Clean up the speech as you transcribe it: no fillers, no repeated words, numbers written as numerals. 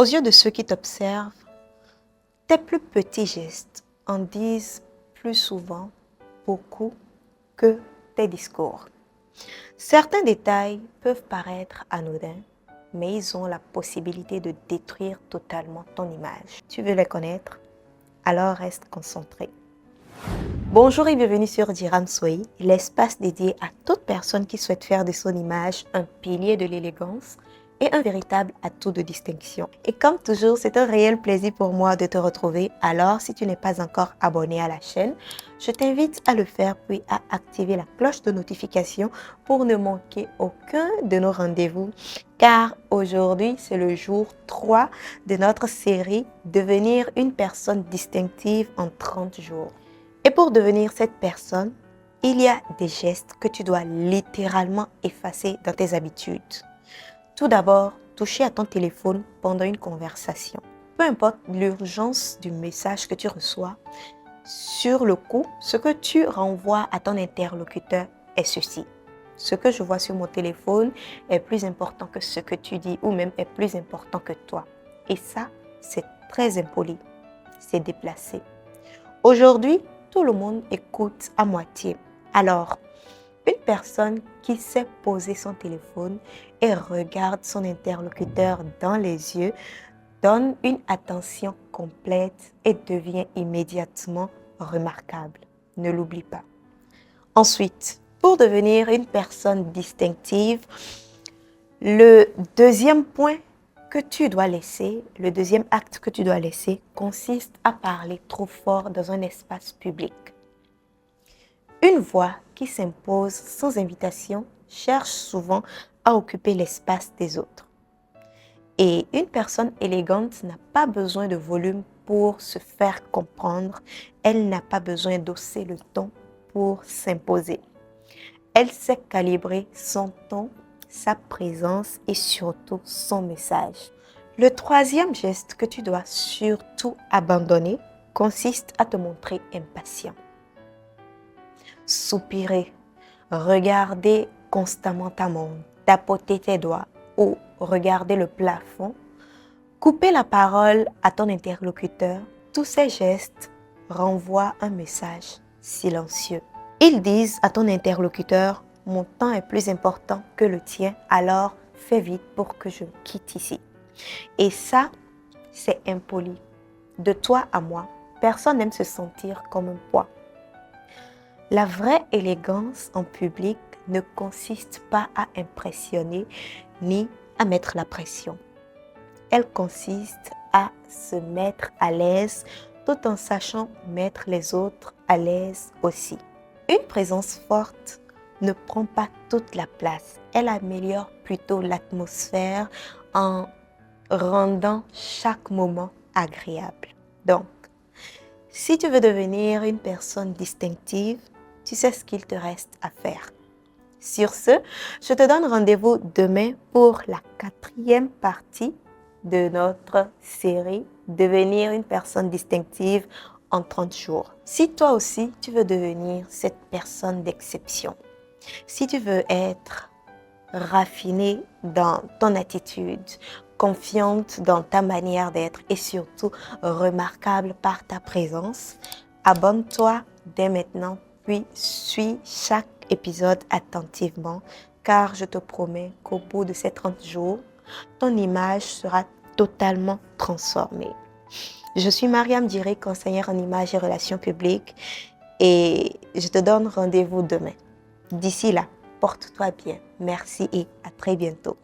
Aux yeux de ceux qui t'observent, tes plus petits gestes en disent plus souvent beaucoup que tes discours. Certains détails peuvent paraître anodins, mais ils ont la possibilité de détruire totalement ton image. Tu veux les connaître? Alors reste concentré. Bonjour et bienvenue sur Diram Soy, l'espace dédié à toute personne qui souhaite faire de son image un pilier de l'élégance et un véritable atout de distinction. Et comme toujours, c'est un réel plaisir pour moi de te retrouver. Alors, si tu n'es pas encore abonné à la chaîne, je t'invite à le faire puis à activer la cloche de notification pour ne manquer aucun de nos rendez-vous. Car aujourd'hui, c'est le jour 3 de notre série « Devenir une personne distinctive en 30 jours ». Et pour devenir cette personne, il y a des gestes que tu dois littéralement effacer dans tes habitudes. Tout d'abord, toucher à ton téléphone pendant une conversation. Peu importe l'urgence du message que tu reçois, sur le coup, ce que tu renvoies à ton interlocuteur est ceci. Ce que je vois sur mon téléphone est plus important que ce que tu dis ou même est plus important que toi. Et ça, c'est très impoli. C'est déplacé. Aujourd'hui, tout le monde écoute à moitié. Alors, une personne qui sait poser son téléphone et regarde son interlocuteur dans les yeux donne une attention complète et devient immédiatement remarquable. Ne l'oublie pas. Ensuite, pour devenir une personne distinctive, le deuxième point que tu dois laisser, le deuxième acte que tu dois laisser consiste à parler trop fort dans un espace public. Une voix qui s'impose sans invitation cherche souvent à occuper l'espace des autres. Et une personne élégante n'a pas besoin de volume pour se faire comprendre. Elle n'a pas besoin d'hausser le ton pour s'imposer. Elle sait calibrer son ton, sa présence et surtout son message. Le troisième geste que tu dois surtout abandonner consiste à te montrer impatient. Soupirer, regarder constamment ta montre, tapoter tes doigts ou regarder le plafond, couper la parole à ton interlocuteur, tous ces gestes renvoient un message silencieux. Ils disent à ton interlocuteur, mon temps est plus important que le tien, alors fais vite pour que je quitte ici. Et ça, c'est impoli. De toi à moi, personne n'aime se sentir comme un poids. La vraie élégance en public ne consiste pas à impressionner ni à mettre la pression. Elle consiste à se mettre à l'aise tout en sachant mettre les autres à l'aise aussi. Une présence forte ne prend pas toute la place. Elle améliore plutôt l'atmosphère en rendant chaque moment agréable. Donc, si tu veux devenir une personne distinctive, tu sais ce qu'il te reste à faire. Sur ce, je te donne rendez-vous demain pour la 4e partie de notre série « Devenir une personne distinctive en 30 jours ». Si toi aussi, tu veux devenir cette personne d'exception, si tu veux être raffiné dans ton attitude, confiante dans ta manière d'être et surtout remarquable par ta présence, abonne-toi dès maintenant puis suis chaque épisode attentivement car je te promets qu'au bout de ces 30 jours, ton image sera totalement transformée. Je suis Mariam Diré, conseillère en images et relations publiques et je te donne rendez-vous demain. D'ici là, porte-toi bien. Merci et à très bientôt.